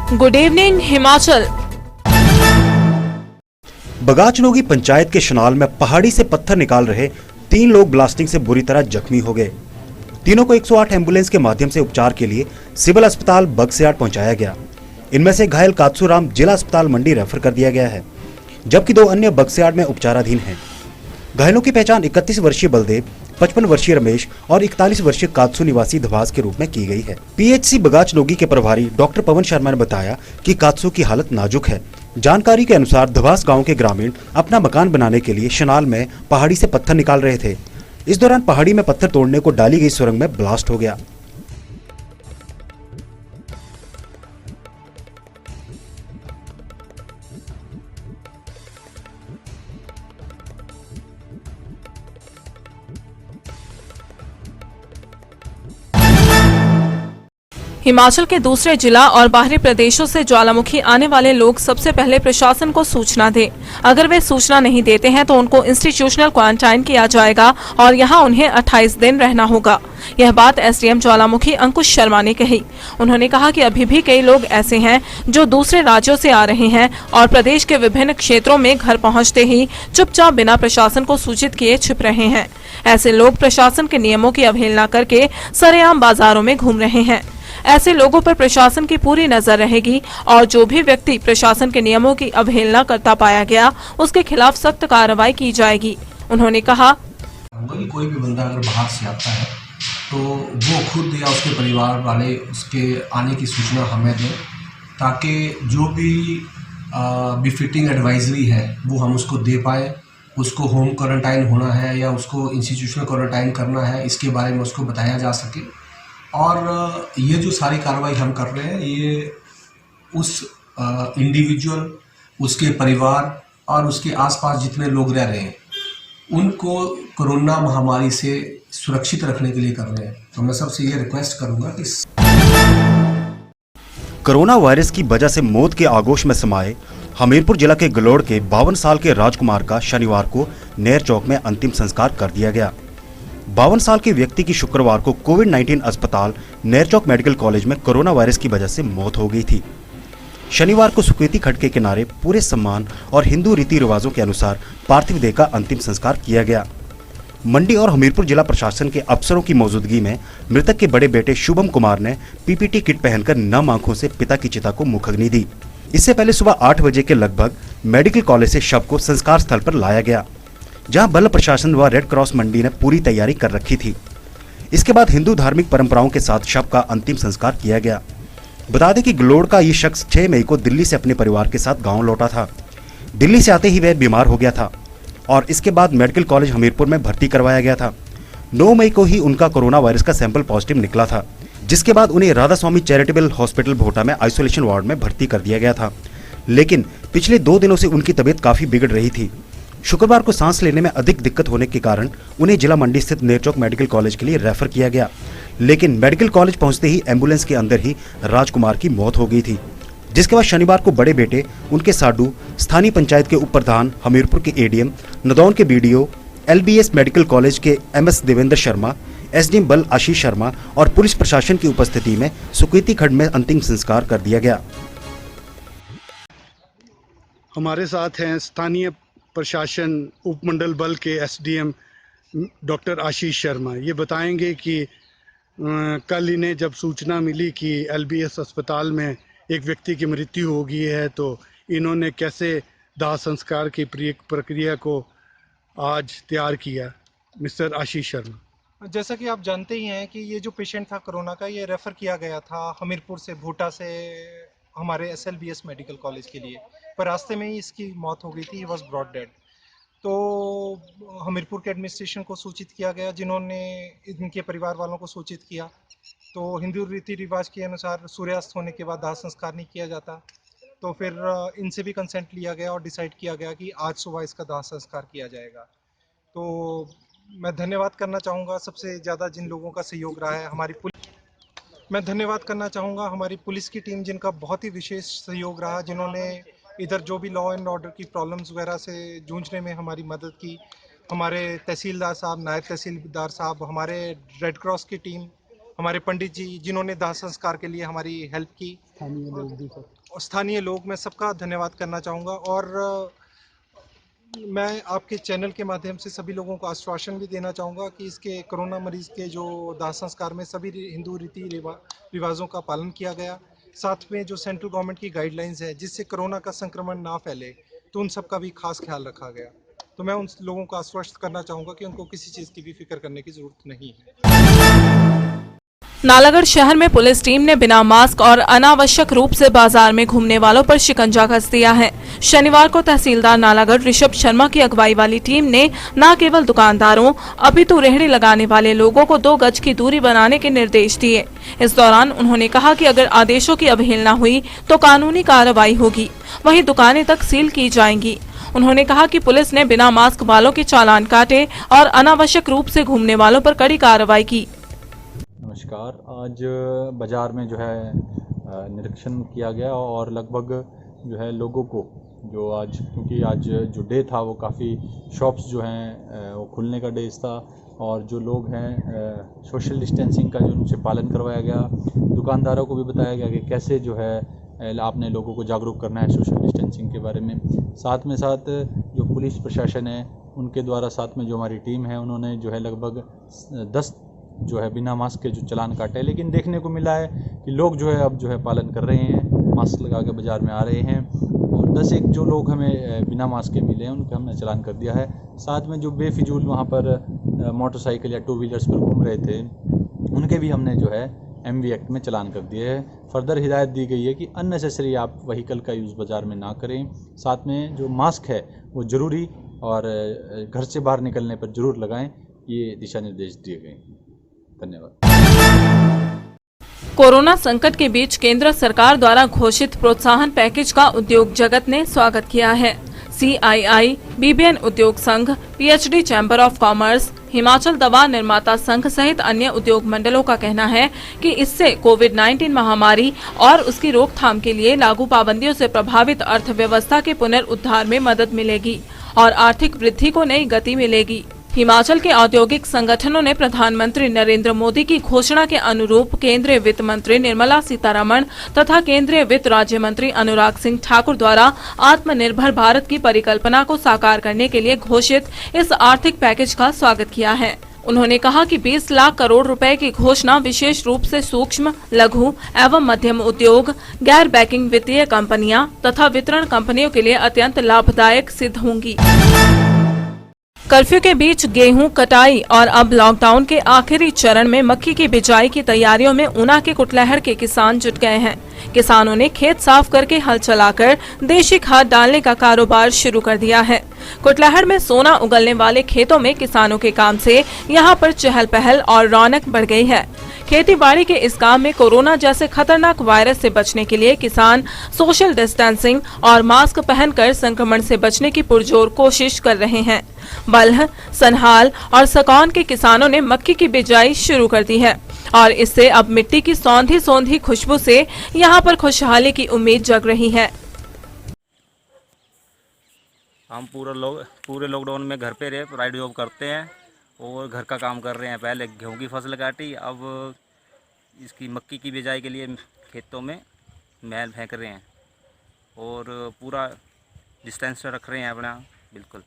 Good evening Himachal. बगाचनोगी पंचायत के शनाल में पहाड़ी से पत्थर निकाल रहे 3 लोग ब्लास्टिंग से बुरी तरह जख्मी हो गए। तीनों को 108 एम्बुलेंस के माध्यम से उपचार के लिए सिविल अस्पताल बगस्याड़ पहुंचाया गया। इनमें से घायल कात्सूराम जिला अस्पताल मंडी रेफर कर दिया गया है, जबकि 2 अन्य बगस्याड़ में उपचाराधीन हैं। घायलों की पहचान 31 वर्षीय बलदेव, 55 वर्षीय रमेश और 41 वर्षीय कात्सू निवासी धवास के रूप में की गई है। पीएचसी बगाचनोगी के प्रभारी डॉक्टर पवन शर्मा ने बताया कि कात्सू की हालत नाजुक है। जानकारी के अनुसार धवास गांव के ग्रामीण अपना मकान बनाने के लिए शनाल में पहाड़ी से पत्थर निकाल रहे थे। इस दौरान पहाड़ी में पत्थर तोड़ने को डाली गई सुरंग में ब्लास्ट हो गया। हिमाचल के दूसरे जिला और बाहरी प्रदेशों से ज्वालामुखी आने वाले लोग सबसे पहले प्रशासन को सूचना दें। अगर वे सूचना नहीं देते हैं तो उनको इंस्टीट्यूशनल क्वारंटाइन किया जाएगा और यहां उन्हें 28 दिन रहना होगा। यह बात एसडीएम ज्वालामुखी अंकुश शर्मा ने कही। उन्होंने कहा कि अभी भी कई लोग ऐसे हैं जो दूसरे राज्यों से आ रहे हैं और प्रदेश के विभिन्न क्षेत्रों में घर पहुंचते ही चुपचाप बिना प्रशासन को सूचित किए छिप रहे हैं। ऐसे लोग प्रशासन के नियमों की अवहेलना करके सरेआम बाजारों में घूम रहे हैं। ऐसे लोगों पर प्रशासन की पूरी नजर रहेगी और जो भी व्यक्ति प्रशासन के नियमों की अवहेलना करता पाया गया उसके खिलाफ सख्त कार्रवाई की जाएगी। उन्होंने कहा कि कोई भी बंदा अगर बाहर से आता है तो वो खुद या उसके परिवार वाले उसके आने की सूचना हमें दें, ताकि जो भी बिफिटिंग एडवाइजरी है वो हम उसको दे पाए। उसको होम क्वारंटाइन होना है या उसको इंस्टीट्यूशनल क्वारंटाइन करना है, इसके बारे में उसको बताया जा सके। और ये जो सारी कार्रवाई हम कर रहे हैं ये उस इंडिविजुअल, उसके परिवार और उसके आसपास जितने लोग रह रहे हैं उनको कोरोना महामारी से सुरक्षित रखने के लिए कर रहे हैं। तो मैं सबसे ये रिक्वेस्ट करूंगा कि कोरोना वायरस की वजह से मौत के आगोश में समाये हमीरपुर जिला के गलोड़ के 52 साल के राजकुमार का शनिवार को नेर चौक में अंतिम संस्कार कर दिया गया। 52 साल के व्यक्ति की शुक्रवार को कोविड-19 अस्पताल नेरचौक मेडिकल कॉलेज में कोरोना वायरस की वजह से मौत हो गई थी। शनिवार को सुकेती खड्ड के किनारे पूरे सम्मान और हिंदू रीति रिवाजों के अनुसार पार्थिव देह का अंतिम संस्कार किया गया। मंडी और हमीरपुर जिला प्रशासन के अफसरों की मौजूदगी में मृतक के बड़े बेटे शुभम कुमार ने पीपीटी किट पहनकर नम आंखों से पिता की चिता को मुखाग्नि दी। इससे पहले सुबह 8 बजे के लगभग मेडिकल कॉलेज से शव को संस्कार स्थल पर लाया गया, जहां बल्लभ प्रशासन व रेड क्रॉस मंडी ने पूरी तैयारी कर रखी थी। इसके बाद हिंदू धार्मिक परंपराओं के साथ शव का अंतिम संस्कार किया गया। बता दें कि गलोड़ का ये शख्स 6 मई को दिल्ली से अपने परिवार के साथ गांव लौटा था। दिल्ली से आते ही वह बीमार हो गया था और इसके बाद मेडिकल कॉलेज हमीरपुर में भर्ती करवाया गया था। 9 मई को ही उनका कोरोना वायरस का सैंपल पॉजिटिव निकला था, जिसके बाद उन्हें राधा स्वामी चैरिटेबल हॉस्पिटल भोटा में आइसोलेशन वार्ड में भर्ती कर दिया गया था। लेकिन पिछले 2 दिनों से उनकी तबीयत काफी बिगड़ रही थी। शुक्रवार को सांस लेने में अधिक दिक्कत होने के कारण उन्हें जिला मंडी स्थित नेरचौक मेडिकल कॉलेज के लिए रेफर किया गया। लेकिन मेडिकल कॉलेज पहुंचते ही एम्बुलेंस के अंदर ही राजकुमार की मौत हो गई थी, जिसके बाद शनिवार को बड़े बेटे, उनके साडू, स्थानीय पंचायत के उप प्रधान, हमीरपुर के एडीएम, नदौन के बीडीओ, एलबीएस मेडिकल कॉलेज के एमएस देवेंद्र शर्मा, एसडीएम बल आशीष शर्मा और पुलिस प्रशासन की उपस्थिति में सुकेती खड्ड में अंतिम संस्कार कर दिया गया। हमारे साथ हैं स्थानीय प्रशासन उपमंडल बल के एसडीएम डॉक्टर आशीष शर्मा। ये बताएंगे कि कल इन्हें जब सूचना मिली कि एलबीएस अस्पताल में एक व्यक्ति की मृत्यु हो गई है तो इन्होंने कैसे दाह संस्कार की प्रक्रिया को आज तैयार किया। मिस्टर आशीष शर्मा। जैसा कि आप जानते ही हैं कि ये जो पेशेंट था कोरोना का, ये रेफ़र किया गया था हमीरपुर से, भोटा से हमारे एसएलबीएस मेडिकल कॉलेज के लिए, पर रास्ते में ही इसकी मौत हो गई थी। He was brought dead. तो हमीरपुर के एडमिनिस्ट्रेशन को सूचित किया गया, जिन्होंने इनके परिवार वालों को सूचित किया। तो हिंदू रीति रिवाज के अनुसार सूर्यास्त होने के बाद दाह संस्कार नहीं किया जाता, तो फिर इनसे भी कंसेंट लिया गया और डिसाइड किया गया कि आज सुबह इसका दाह संस्कार किया जाएगा। तो मैं धन्यवाद करना चाहूँगा सबसे ज़्यादा जिन लोगों का सहयोग रहा है, मैं धन्यवाद करना चाहूँगा हमारी पुलिस की टीम, जिनका बहुत ही विशेष सहयोग रहा, जिन्होंने इधर जो भी लॉ एंड ऑर्डर की प्रॉब्लम्स वगैरह से जूझने में हमारी मदद की। हमारे तहसीलदार साहब, नायब तहसीलदार साहब, हमारे रेड क्रॉस की टीम, हमारे पंडित जी, जिन्होंने दाह संस्कार के लिए हमारी हेल्प की। स्थानीय लोग, मैं सबका धन्यवाद करना चाहूँगा। और मैं आपके चैनल के माध्यम से सभी लोगों को आश्वासन भी देना चाहूँगा कि इसके कोरोना मरीज़ के जो दाह संस्कार में सभी हिंदू रीति रिवाजों का पालन किया गया। साथ में जो सेंट्रल गवर्नमेंट की गाइडलाइंस है जिससे कोरोना का संक्रमण ना फैले, तो उन सब का भी खास ख्याल रखा गया। तो मैं उन लोगों को आश्वस्त करना चाहूँगा कि उनको किसी चीज़ की भी फिक्र करने की ज़रूरत नहीं है। नालागढ़ शहर में पुलिस टीम ने बिना मास्क और अनावश्यक रूप से बाजार में घूमने वालों पर शिकंजा कस दिया है। शनिवार को तहसीलदार नालागढ़ ऋषभ शर्मा की अगुवाई वाली टीम ने न केवल दुकानदारों अपितु रेहड़ी लगाने वाले लोगों को 2 गज की दूरी बनाने के निर्देश दिए। इस दौरान उन्होंने कहा कि अगर आदेशों की अवहेलना हुई तो कानूनी कार्रवाई होगी, वहीं दुकानें तक सील की जाएंगी। उन्होंने कहा कि पुलिस ने बिना मास्क वालों के चालान काटे और अनावश्यक रूप से घूमने वालों पर कड़ी कार्रवाई की। नमस्कार। आज बाज़ार में जो है निरीक्षण किया गया और लगभग जो है लोगों को जो आज, क्योंकि आज जो डे था वो काफ़ी शॉप्स जो हैं वो खुलने का डे था और जो लोग हैं सोशल डिस्टेंसिंग का जो उनसे पालन करवाया गया। दुकानदारों को भी बताया गया कि कैसे जो है आपने लोगों को जागरूक करना है सोशल डिस्टेंसिंग के बारे में। साथ में साथ जो पुलिस प्रशासन है उनके द्वारा, साथ में जो हमारी टीम है, उन्होंने जो है लगभग 10 जो है बिना मास्क के जो चालान काटे। लेकिन देखने को मिला है कि लोग जो है अब जो है पालन कर रहे हैं, मास्क लगा के बाज़ार में आ रहे हैं। और 10 जो लोग हमें बिना मास्क के मिले हैं उनका हमने चालान कर दिया है। साथ में जो बेफिजूल वहाँ पर मोटरसाइकिल या 2 व्हीलर्स पर घूम रहे थे उनके भी हमने जो है MV एक्ट में चालान कर दिए है। फर्दर हिदायत दी गई है कि अननेसेसरी आप व्हीकल का यूज़ बाज़ार में ना करें। साथ में जो मास्क है वो ज़रूरी और घर से बाहर निकलने पर ज़रूर लगाएं, ये दिशा निर्देश दिए गए हैं। धन्यवाद। कोरोना संकट के बीच केंद्र सरकार द्वारा घोषित प्रोत्साहन पैकेज का उद्योग जगत ने स्वागत किया है। CII, BBN उद्योग संघ, PhD chamber of commerce, Himachal दवा निर्माता संघ सहित अन्य उद्योग मंडलों का कहना है कि इससे कोविड-19 महामारी और उसकी रोकथाम के लिए लागू पाबंदियों से प्रभावित अर्थव्यवस्था के पुनरुद्धार में मदद मिलेगी और आर्थिक वृद्धि को नई गति मिलेगी। हिमाचल के औद्योगिक संगठनों ने प्रधानमंत्री नरेंद्र मोदी की घोषणा के अनुरूप केंद्रीय वित्त मंत्री निर्मला सीतारमण तथा केंद्रीय वित्त राज्य मंत्री अनुराग सिंह ठाकुर द्वारा आत्मनिर्भर भारत की परिकल्पना को साकार करने के लिए घोषित इस आर्थिक पैकेज का स्वागत किया है। उन्होंने कहा कि 20 लाख करोड़ रुपए की घोषणा विशेष रूप से सूक्ष्म, लघु एवं मध्यम उद्योग, गैर बैंकिंग वित्तीय कंपनियां तथा वितरण कंपनियों के लिए अत्यंत लाभदायक सिद्ध होंगी। कर्फ्यू के बीच गेहूं कटाई और अब लॉकडाउन के आखिरी चरण में मक्की की बिजाई की तैयारियों में ऊना के कुटलैहड़ के किसान जुट गए हैं। किसानों ने खेत साफ करके हल चलाकर देशी खाद डालने का कारोबार शुरू कर दिया है। कुटलैहड़ में सोना उगलने वाले खेतों में किसानों के काम से यहां पर चहल पहल और रौनक बढ़ गई है। खेती बाड़ी के इस काम में कोरोना जैसे खतरनाक वायरस से बचने के लिए किसान सोशल डिस्टेंसिंग और मास्क पहनकर संक्रमण से बचने की पुरजोर कोशिश कर रहे हैं। बल्ह, सनहाल और सकौन के किसानों ने मक्की की बिजाई शुरू कर दी है और इससे अब मिट्टी की सौंधी सौंधी खुशबू से यहाँ पर खुशहाली की उम्मीद जग रही है। हम पूरे लॉकडाउन में घर पे रहे, प्राइवेट जॉब करते हैं और घर का काम कर रहे हैं। पहले गेहूं की फसल काटी, अब इसकी मक्की की बिजाई के लिए खेतों में मैल फेंक रहे हैं और पूरा डिस्टेंस रख रहे हैं अपना। बिल्कुल।